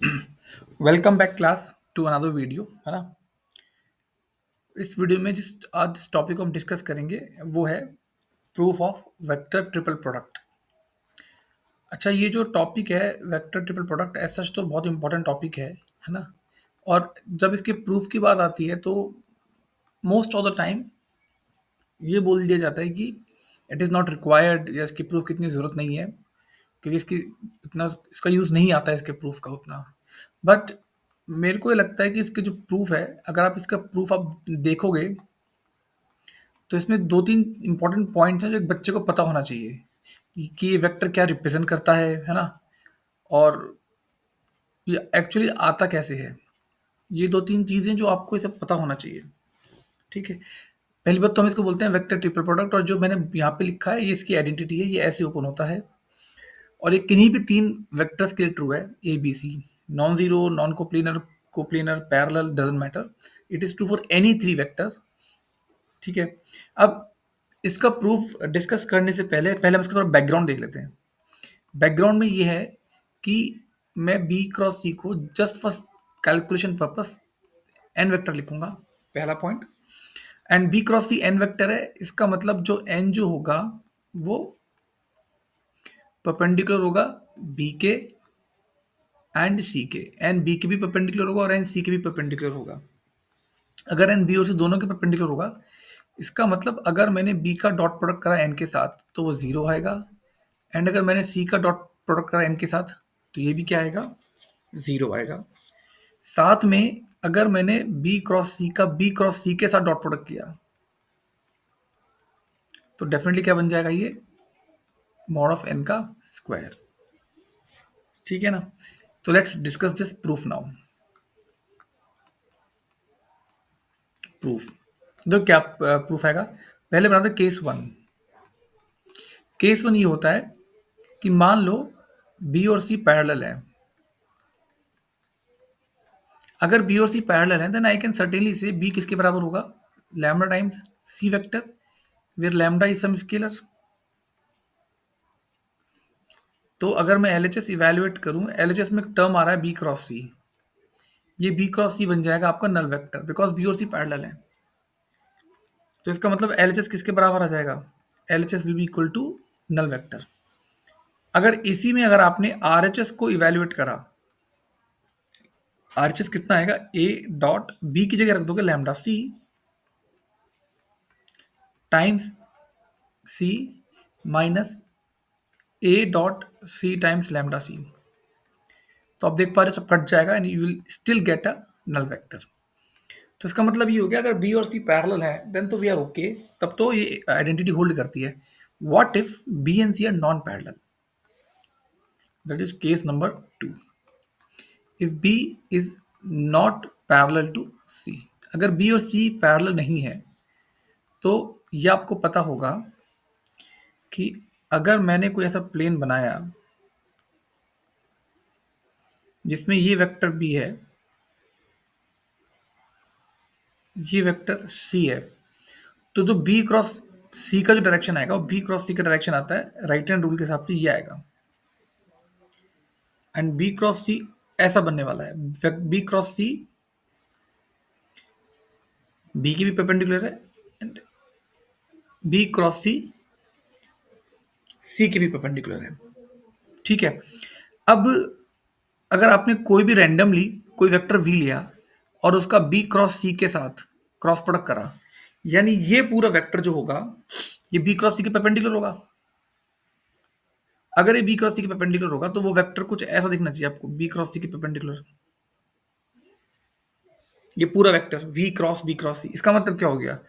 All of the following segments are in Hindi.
Welcome back class to another video, है ना। इस वीडियो में जिस टॉपिक को हम डिस्कस करेंगे वो है proof of vector triple product. अच्छा, ये जो टॉपिक है vector triple product as such तो बहुत इंपॉर्टेंट टॉपिक है ना। और जब इसके प्रूफ की बात आती है तो मोस्ट ऑफ द टाइम ये बोल दिया जाता है कि इट इज़ नॉट रिक्वायर्ड या इसकी प्रूफ की इतनी ज़रूरत नहीं है, क्योंकि इसकी इतना इसका यूज़ नहीं आता है इसके प्रूफ का उतना। बट मेरे को ये लगता है कि इसके जो प्रूफ है, अगर आप इसका प्रूफ आप देखोगे तो इसमें 2-3 इंपॉर्टेंट पॉइंट्स हैं जो एक बच्चे को पता होना चाहिए कि ये वेक्टर क्या रिप्रेजेंट करता है ना? और ये एक्चुअली आता कैसे है? ये 2-3 चीज़ें जो आपको ये सब पता होना चाहिए, ठीक है? पहली बात तो हम इसको बोलते हैं वेक्टर ट्रिपल प्रोडक्ट, और जो मैंने यहाँ पे लिखा है ये इसकी आइडेंटिटी है, ये ऐसे ओपन होता है। और ये किन्हीं भी 3 वेक्टर्स के लिए ट्रू है, A, B, C. Non zero, non coplanar, coplanar, parallel, doesn't matter. It is true for any 3 vectors, ठीक है? अब इसका प्रूफ डिस्कस करने से पहले हम इसका थोड़ा बैकग्राउंड देख लेते हैं। बैकग्राउंड में ये है कि मैं बी क्रॉस सी को just for calculation purpose N vector लिखूंगा, पहला point. And B cross C N vector है, इसका मतलब जो एन जो होगा वो परपेंडिकुलर होगा बी के एंड सी के। एन बी के भी परपेंडिकुलर होगा और एन सी के भी परपेंडिकुलर होगा। अगर एन बी और सी दोनों के परपेंडिकुलर होगा, इसका मतलब अगर मैंने बी का डॉट प्रोडक्ट करा एन के साथ तो वो जीरो आएगा। एंड अगर मैंने सी का डॉट प्रोडक्ट करा एन के साथ तो ये भी क्या आएगा, जीरो आएगा। साथ में अगर मैंने बी क्रॉस सी का बी क्रॉस सी के साथ डॉट प्रोडक्ट किया तो डेफिनेटली क्या बन जाएगा, ये मॉड ऑफ एन का स्क्वायर, ठीक है ना। तो let's discuss this proof now. Proof, तो क्या प्रूफ आएगा, पहले बनाते केस वन। केस वन ये होता है कि मान लो बी और सी पैरेलल है। अगर बी और सी पैरेलल है then I can certainly say B किसके बराबर होगा, lambda times C vector, where lambda is some scalar. तो अगर मैं एलएचएस इवैल्यूएट करूं, एलएचएस में एक टर्म आ रहा है बी क्रॉस सी, ये बी क्रॉस सी बन जाएगा आपका नल वेक्टर, बिकॉज बी और सी पैरेलल है। तो इसका मतलब एलएचएस किसके बराबर आ जाएगा, LHS will be equal to null vector. अगर इसी में अगर आपने आरएचएस को इवैल्यूएट करा, आरएचएस कितना आएगा, ए डॉट बी की जगह रख दोगे lambda C times C minus A dot C times lambda C. तो आप देख पा रहे हो सब कट जाएगा and you will still get a null vector. तो इसका मतलब ये हो गया अगर बी और सी पैरेलल है देन तो वी आर ओके, तब तो ये आइडेंटिटी होल्ड करती है। What if B and C are non parallel, that is case number 2। If B is not parallel to C, अगर बी और सी पैरेलल नहीं है तो ये आपको पता होगा कि अगर मैंने कोई ऐसा प्लेन बनाया जिसमें ये वेक्टर बी है, ये वेक्टर सी है, तो जो बी क्रॉस सी का जो डायरेक्शन आएगा वो बी क्रॉस सी का डायरेक्शन आता है राइट हैंड रूल के हिसाब से, ये आएगा। एंड बी क्रॉस सी ऐसा बनने वाला है, बी क्रॉस सी बी की भी परपेंडिकुलर है एंड बी क्रॉस सी की भी परपेंडिकुलर है, ठीक है। अब अगर आपने कोई भी रैंडमली कोई वेक्टर वी लिया और उसका बी क्रॉस सी के साथ क्रॉस प्रोडक्ट करा, यानी ये पूरा वेक्टर जो होगा ये बी क्रॉस सी के परपेंडिकुलर होगा। अगर ये बी क्रॉस सी के परपेंडिकुलर होगा तो वो वेक्टर कुछ ऐसा दिखना चाहिए आपको, बी क्रॉस सी के परपेंडिकुलर, ये पूरा वेक्टर बी क्रॉस सी। इसका मतलब क्या हो गया,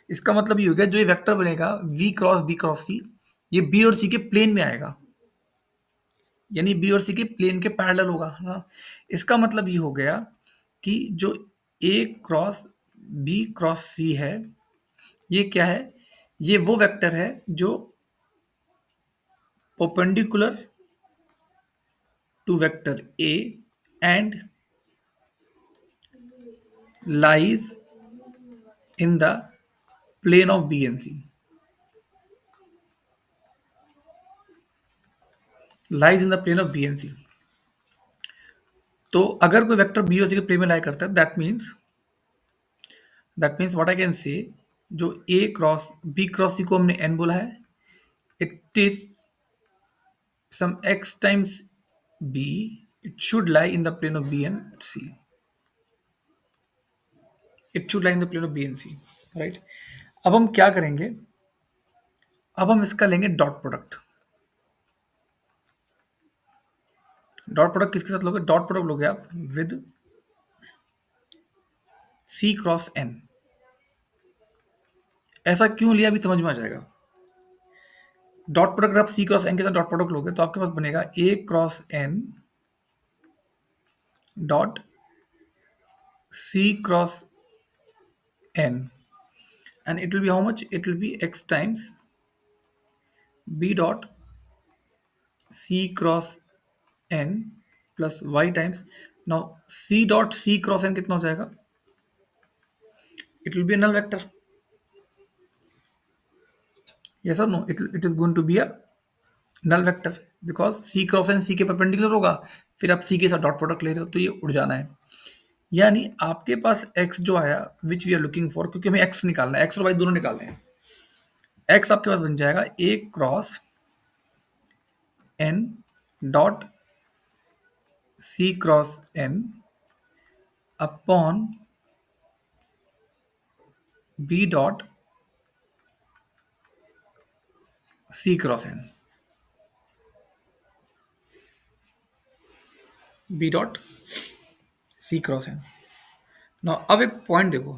इसका मतलब ये हो गया जो ये वेक्टर बनेगा वी क्रॉस बी क्रॉस सी, ये बी और सी के प्लेन में आएगा, यानी बी और सी के प्लेन के पैरेलल होगा, है ना। इसका मतलब ये हो गया कि जो A cross B cross C है, ये क्या है, ये वो वेक्टर है जो perpendicular to vector A and lies in the plane of B and C, lies in the plane of B and C। तो अगर कोई वेक्टर बी और सी के प्लेन में लाई करता है, that means what I can say, जो A cross B cross C को हमने एन बोला है, it is some X times B, it should lie in the plane of B and C, it should lie in the plane of B and C, right. अब हम क्या करेंगे, अब हम इसका लेंगे डॉट प्रोडक्ट। डॉट प्रोडक्ट किसके साथ लोगे, डॉट प्रोडक्ट लोगे आप विद सी क्रॉस एन। ऐसा क्यों लिया अभी समझ में आ जाएगा। डॉट प्रोडक्ट अगर आप सी क्रॉस एन के साथ डॉट प्रोडक्ट लोगे तो आपके पास बनेगा A cross N dot C cross N, and it will be how much, it will be x times b dot c cross n plus y times, now c dot c cross n कितना हो जाएगा, it will be a null vector, yes or no, it is going to be a null vector because c cross n c के परपेंडिकुलर होगा, फिर आप c के साथ डॉट प्रोडक्ट ले रहे हो तो ये उड़ जाना है। यानी आपके पास x जो आया which we are looking for, क्योंकि हमें x निकालना है, x और y दोनों निकालने हैं, x आपके पास बन जाएगा a cross n dot c cross n upon b dot c cross n, b dot c cross n। ना अब एक पॉइंट देखो,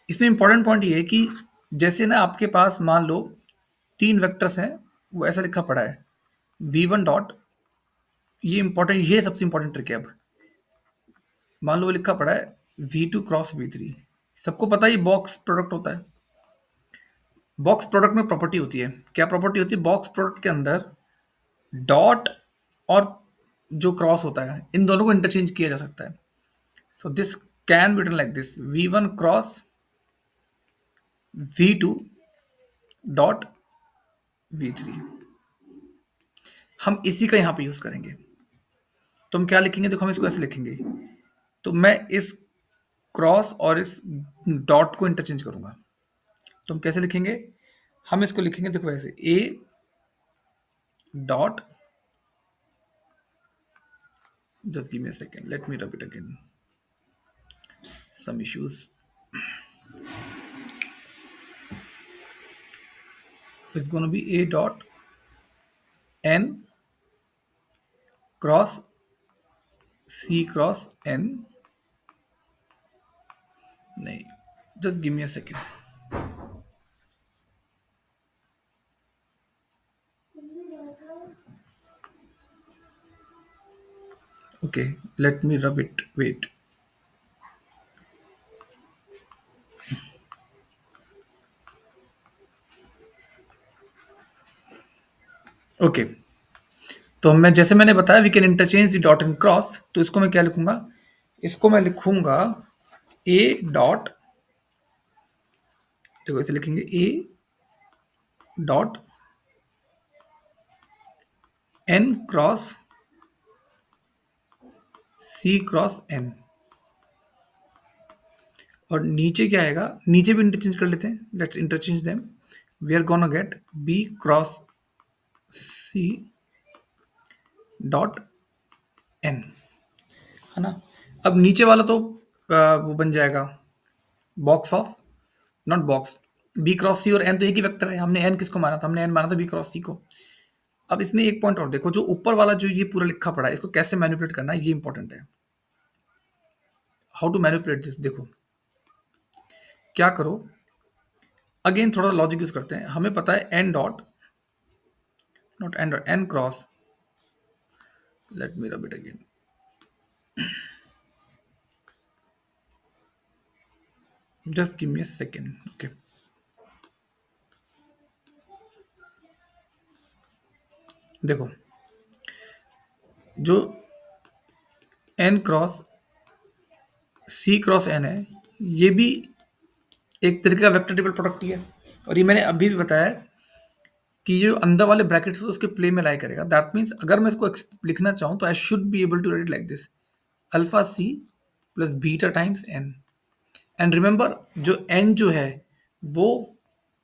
इसमें इंपॉर्टेंट पॉइंट ये है कि जैसे ना आपके पास मान लो तीन वेक्टर्स हैं, वो ऐसा लिखा पड़ा है v1 डॉट, ये इंपॉर्टेंट, ये सबसे इंपॉर्टेंट ट्रिक है। अब मान लो वो लिखा पड़ा है v2 क्रॉस v3, सबको पता है ये बॉक्स प्रोडक्ट होता है। बॉक्स प्रोडक्ट में प्रॉपर्टी होती है, क्या प्रॉपर्टी होती है, बॉक्स प्रोडक्ट के अंदर डॉट और जो क्रॉस होता है इन दोनों को इंटरचेंज किया जा सकता है। So this can be written like this, v1 cross v2 dot v3, हम इसी का यहाँ पे यूज करेंगे। तो हम क्या लिखेंगे, देखो हम इसको ऐसे लिखेंगे, तो मैं इस क्रॉस और इस डॉट को इंटरचेंज करूंगा, तो हम कैसे लिखेंगे, हम इसको लिखेंगे देखो ऐसे, A dot, just give me a second, let me rub it again, some issues, it's gonna be A dot N cross C cross N, नहीं, just give me a second, okay, let me rub it, wait, okay. तो मैं जैसे मैंने बताया we can interchange the dot and cross, तो इसको मैं क्या लिखूंगा, इसको मैं लिखूंगा ए डॉट, देखो इसे लिखेंगे A dot N cross C cross N, और नीचे क्या आएगा, नीचे भी इंटरचेंज कर लेते हैं, let's interchange them, we are gonna get B cross C dot N, है ना। अब नीचे वाला तो वो बन जाएगा box of, not box, B cross C और एन तो एक ही वेक्टर है, हमने एन किसको माना था, हमने एन माना था बी क्रॉस सी को। अब इसमें एक पॉइंट और देखो, जो ऊपर वाला जो ये पूरा लिखा पड़ा है इसको कैसे मैनिपुलेट करना है, ये इंपॉर्टेंट है। हाउ टू मैनिपुलेट दिस, देखो क्या करो, अगेन थोड़ा लॉजिक यूज करते हैं, हमें पता है N dot, not N dot, N cross, let me rub it again, just give me a second, okay. देखो जो N cross C cross N है, ये भी एक तरीके का वेक्टर ट्रिपल प्रोडक्ट ही है, और ये मैंने अभी भी बताया है कि ये जो अंदर वाले ब्रैकेट्स उसके प्ले में लाई करेगा। दैट मीन्स अगर मैं इसको लिखना चाहूँ तो I should be able to write like this, alpha C plus beta times N. And remember जो एन जो है वो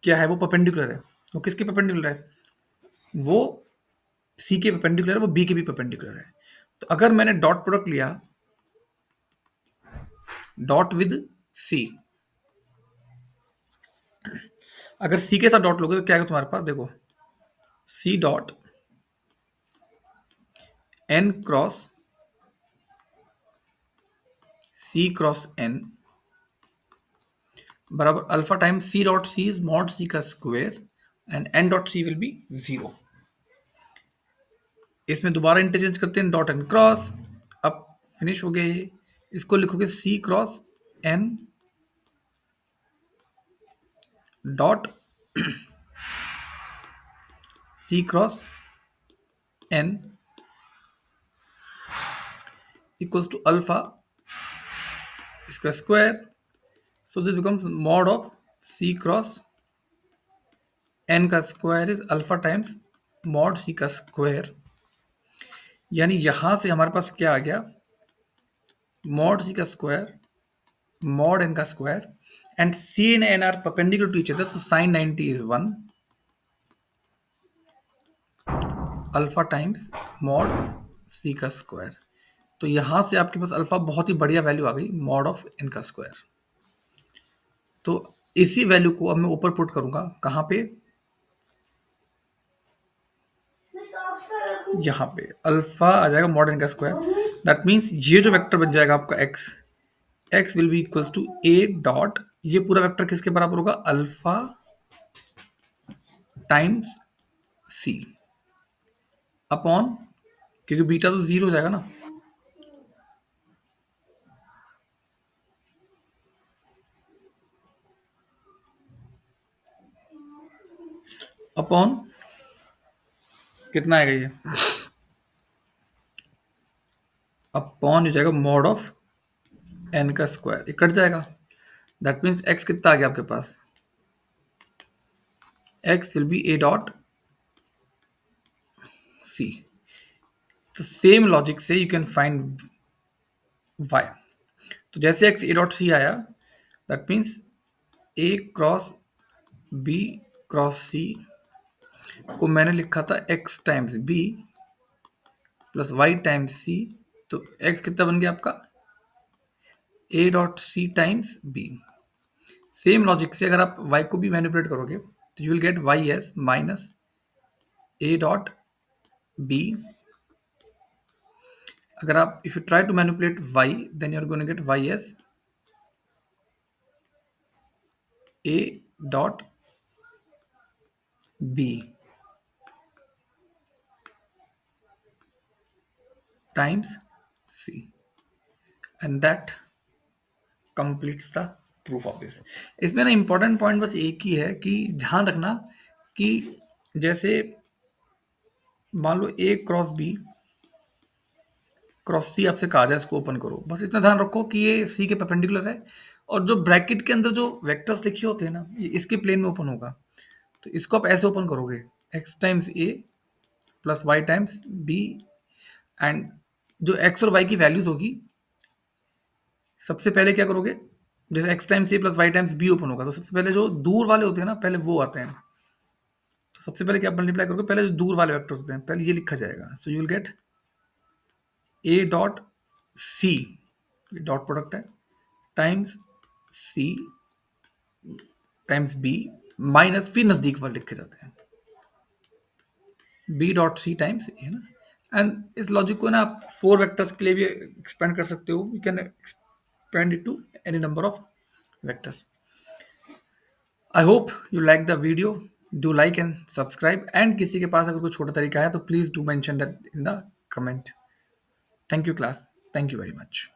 क्या है, वो परपेंडिकुलर है। वो किसके परपेंडिकुलर है? वो सी के परपेंडिकुलर है, वो बी के भी परपेंडिकुलर है। तो अगर मैंने डॉट प्रोडक्ट लिया डॉट विद सी, अगर सी के साथ डॉट लोगे तो क्या आएगा तुम्हारे पास? देखो, C dot N cross C cross N बराबर alpha time C dot C is mod C का square and N dot C will be 0। इसमें दोबारा इंटरचेंज करते हैं डॉट एन क्रॉस। अब फिनिश हो गया ये। इसको लिखोगे C cross N dot C cross N equals to alpha इसका square. So this becomes mod of C cross N का square is alpha times mod C का स्क्वायर। यानी यहां से हमारे पास क्या आ गया? मॉड सी का स्क्वायर mod n का square and c and n are perpendicular to each other, so sin 90 is 1 alpha times mod c का स्क्वायर। तो यहां से आपके पास अल्फा बहुत ही बढ़िया वैल्यू आ गई, मॉड ऑफ n का स्क्वायर। तो इसी वैल्यू को अब मैं ऊपर पुट करूंगा कहां पे? यहाँ पे अल्फा आ जाएगा मॉड n का स्क्वायर। दैट मीन्स ये जो वेक्टर बन जाएगा आपका x will be equals to a dot, ये पूरा वेक्टर किसके बराबर होगा? अल्फा टाइम्स c अपॉन, क्योंकि बीटा तो 0 हो जाएगा ना, अपॉन कितना आएगा ये? अपॉन हो जाएगा मॉड ऑफ n का स्क्वायर, ये कट जाएगा। दैट मीन्स x कितना आ गया आपके पास? x will B a dot c। तो सेम लॉजिक से यू कैन फाइंड y। तो जैसे x a डॉट c आया, that means a cross b cross c को मैंने लिखा था x times b plus y times c। तो x कितना बन गया आपका? a dot c times b। Same logic से अगर आप y को भी मैनिपुलेट करोगे तो you will get y as minus a dot b। अगर आप if you try to manipulate y then you are going to get y as a dot b times c and that completes the proof of this. इसमें ना इंपॉर्टेंट पॉइंट बस एक ही है कि ध्यान रखना कि जैसे मान लो a क्रॉस b क्रॉस सी आपसे कहा जाए इसको ओपन करो, बस इतना ध्यान रखो कि ये सी के परपेंडिकुलर है और जो ब्रैकेट के अंदर जो वेक्टर्स लिखे होते हैं ना ये इसके प्लेन में ओपन होगा। तो इसको आप ऐसे ओपन करोगे x times a plus Y times b and जो x और y की वैल्यूज होगी सबसे पहले क्या करोगे? जैसे x times a plus Y times b open होगा तो सबसे पहले जो दूर वाले होते हैं ना पहले वो आते हैं। तो सबसे पहले क्या मल्टीप्लाई करोगे? पहले जो दूर वाले वेक्टर्स होते हैं पहले ये लिखा जाएगा। So you will get a dot c, dot product है, times c times b minus फिर नजदीक वाले लिखे जाते हैं b dot c times a, है ना। एंड इस लॉजिक को ना आप 4 वेक्टर्स के लिए भी एक्सपेंड कर सकते हो। You can expand it to any number of vectors. I hope you like the video. Do like and subscribe and किसी के पास अगर कोई छोटा तरीका है तो please do mention that in the comment. Thank you class, thank you very much.